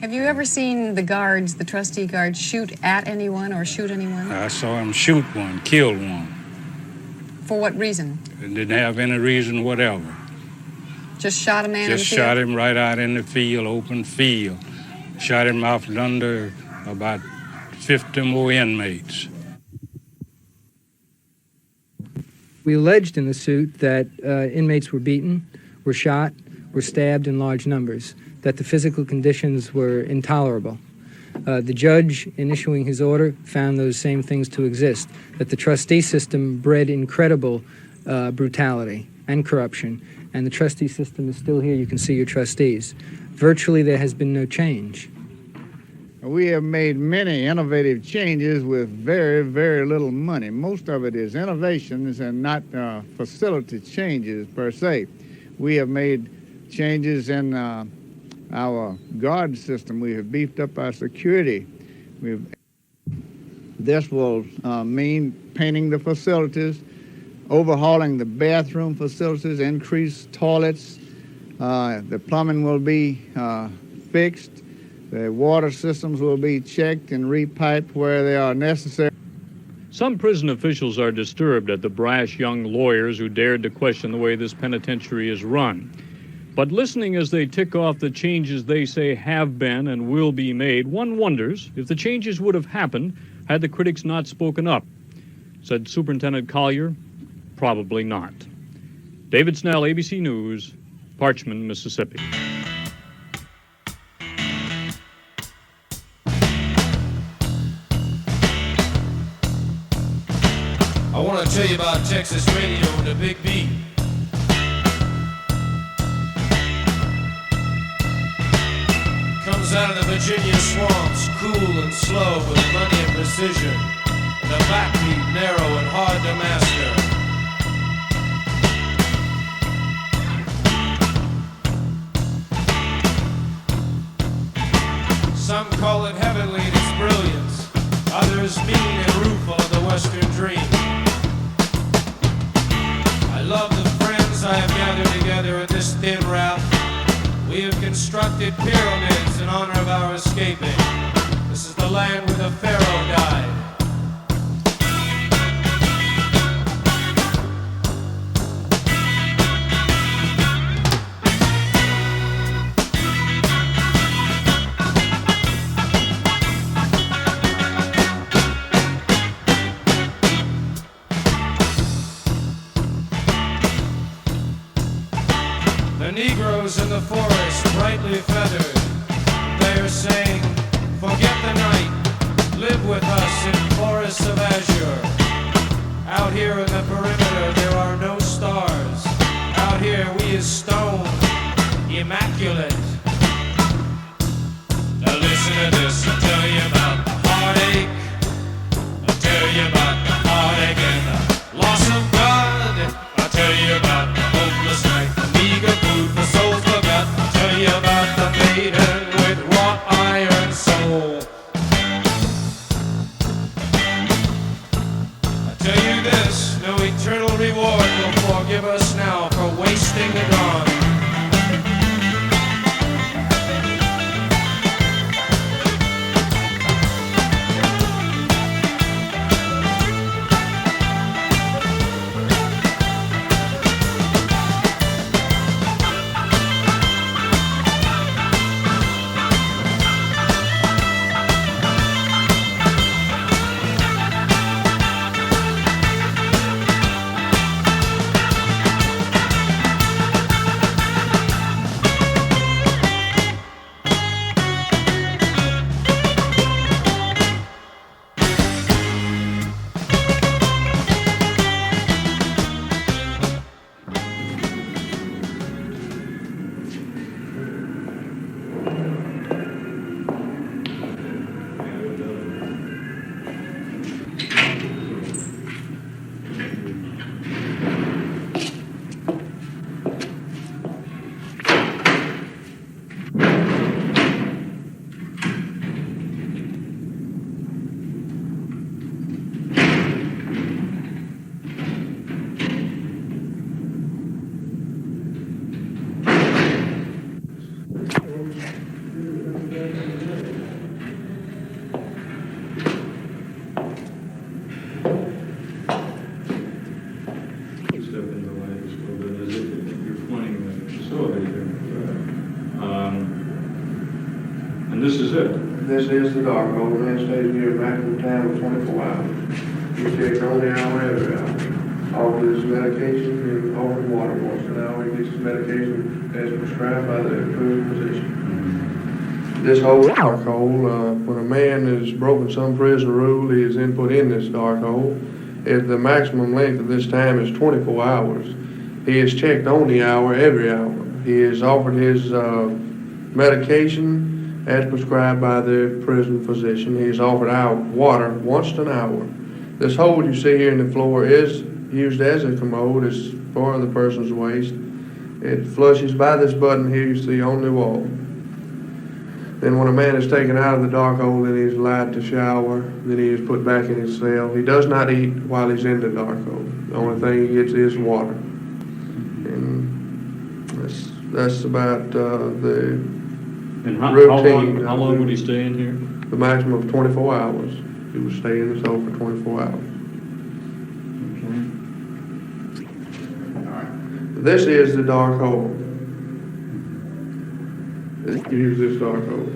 Have you ever seen the guards, the trustee guards, shoot at anyone or shoot anyone? I saw him shoot one, kill one. For what reason? It didn't have any reason whatever. Just shot a man in the field? Just shot him right out in the field, open field. Shot him off under about 50 more inmates. We alleged in the suit that inmates were beaten, were shot, were stabbed in large numbers, that the physical conditions were intolerable. The judge, in issuing his order, found those same things to exist, that the trustee system bred incredible brutality and corruption, and the trustee system is still here. You can see your trustees. Virtually there has been no change. We have made many innovative changes with very, very little money. Most of it is innovations and not facility changes per se. We have made changes in our guard system. We have beefed up our security. This will mean painting the facilities, overhauling the bathroom facilities, increased toilets. The plumbing will be fixed. The water systems will be checked and repiped where they are necessary. Some prison officials are disturbed at the brash young lawyers who dared to question the way this penitentiary is run. But listening as they tick off the changes they say have been and will be made, one wonders if the changes would have happened had the critics not spoken up. Said Superintendent Collier, probably not. David Snell, ABC News, Parchman, Mississippi. I want to tell you about Texas radio and the Big B. Comes out of the Virginia swamps, cool and slow with money and precision, and a backbeat narrow and hard to master. Some call it heavenly in its brilliance, others mean and rueful of the Western dream. I love the friends I have gathered together in this thin route. We have constructed pyramids in honor of our escaping. This is the land where the Pharaoh died. The Negroes in the forest, brightly feathered, they are saying, forget the night, live with us in And this is it. This is the dark hole. The man stays here a maximum time of 24 hours. He's checked only hour every hour. Offered his medication and offered water once an hour. He gets his medication as prescribed by the approved physician. This whole dark hole, when a man has broken some prison rule, he is then put in this dark hole. If the maximum length of this time is 24 hours, he is checked on the hour every hour. He is offered his medication as prescribed by the prison physician. He is offered water once an hour. This hole you see here in the floor is used as a commode. It's for the person's waste. It flushes by this button here you see on the wall. Then when a man is taken out of the dark hole, then he is allowed to shower. Then he is put back in his cell. He does not eat while he's in the dark hole. The only thing he gets is water. And that's about the And how routine. long would he stay in here? The maximum of 24 hours. He would stay in this hole for 24 hours. This is the dark hole. Use this dark hole.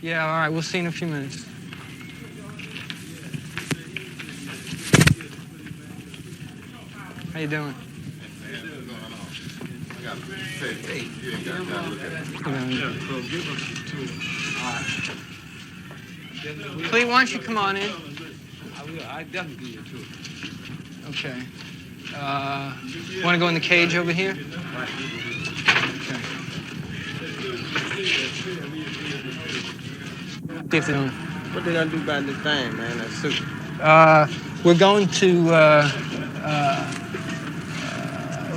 Yeah, all right, we'll see in a few minutes. How you doing? Clete, why don't you come on in? I will. I definitely give you a tour. Okay. Want to go in the cage over here? Okay. See if they don't. What they gonna do about this thing, man? That suit. We're going to.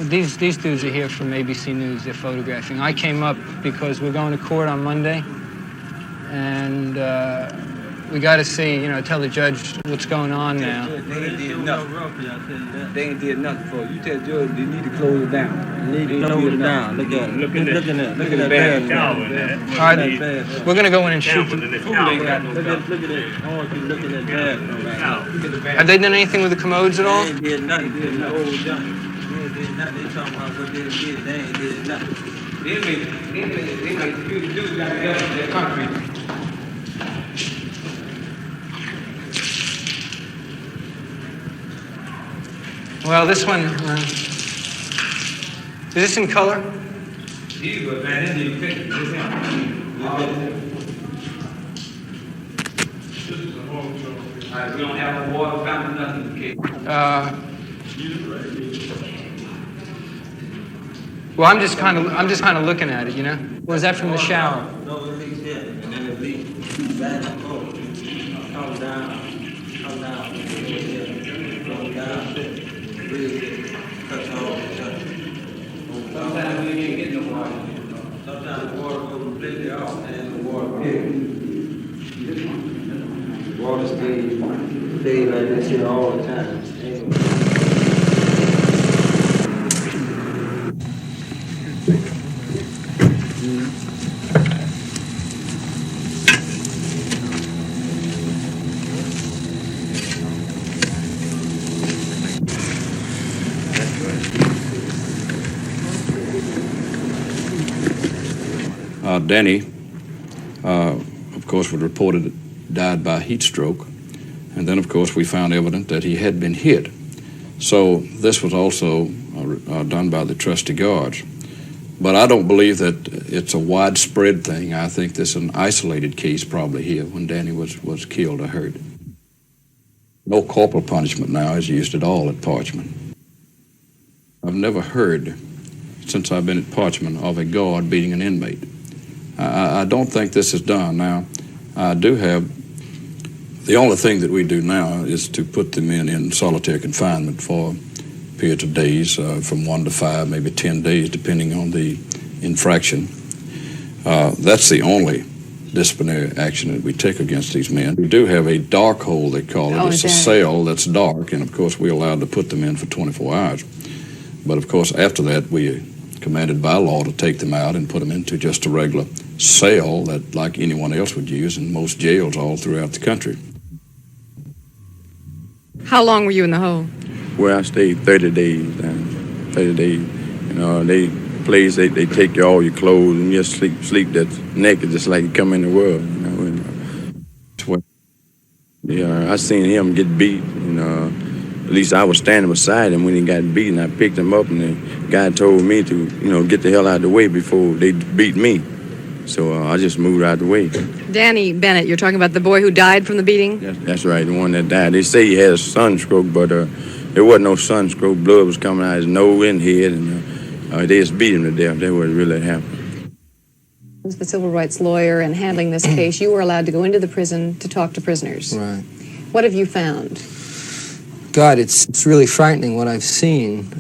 These dudes are here from ABC News. They're photographing. I came up because we're going to court on Monday, and we got to see, tell the judge what's going on now. They ain't did nothing. They ain't did nothing for you. You tell the judge they need to close it down. They need to close it down. Look at it. Look at that bad. All right, we're going to go in and shoot them. Look at it. I want you to look at that bad. Have they done anything with the commodes at all? They ain't did nothing. They did nothing. They did nothing. They talking about what they did. They ain't did nothing. They made the people do got their concrete. Well, this one, is this in color? These were bad. This is picture. This is a whole show. We don't have no water, fountain, nothing. Well, I'm just kind of looking at it, Or is that from the shower? No, it leaks here, and then it leaks back and forth. Come down, come down. Sometimes we ain't getting no water. Sometimes the water goes completely off and the water The water stays like this here all the time. Denny, of course, was reported died by heat stroke. And then, of course, we found evidence that he had been hit. So this was also done by the trusty guards. But I don't believe that it's a widespread thing. I think this is an isolated case probably here when Danny was killed or hurt. No corporal punishment now is used at all at Parchman. I've never heard, since I've been at Parchman, of a guard beating an inmate. I don't think this is done. Now, I do have, the only thing that we do now is to put the men in solitary confinement for periods of days, from 1 to 5, maybe 10 days, depending on the infraction. That's the only disciplinary action that we take against these men. We do have a dark hole, they call it. It's a cell that's dark, and of course we're allowed to put them in for 24 hours. But of course after that we are commanded by law to take them out and put them into just a regular cell that like anyone else would use in most jails all throughout the country. How long were you in the hole? Well, I stayed 30 days. 30 days. You know, they take all your clothes and you just sleep that's naked, just like you come in the world. You know, and, yeah, I seen him get beat. At least I was standing beside him when he got beaten. I picked him up, and the guy told me to, get the hell out of the way before they beat me. So I just moved out of the way. Danny Bennett, you're talking about the boy who died from the beating? That's right, the one that died. They say he had a sunstroke, but there wasn't no sunstroke. Blood was coming out of his nose and head, and they just beat him to death. That's what really happened. As the civil rights lawyer and handling this case, you were allowed to go into the prison to talk to prisoners. Right. What have you found? God, it's really frightening what I've seen.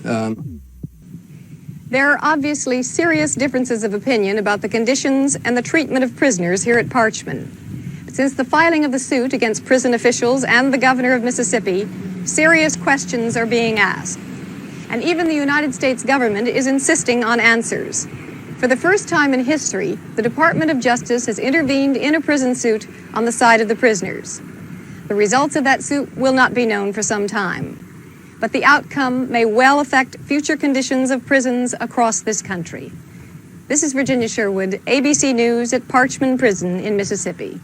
There are obviously serious differences of opinion about the conditions and the treatment of prisoners here at Parchman. Since the filing of the suit against prison officials and the governor of Mississippi, serious questions are being asked. And even the United States government is insisting on answers. For the first time in history, the Department of Justice has intervened in a prison suit on the side of the prisoners. The results of that suit will not be known for some time. But the outcome may well affect future conditions of prisons across this country. This is Virginia Sherwood, ABC News at Parchman Prison in Mississippi.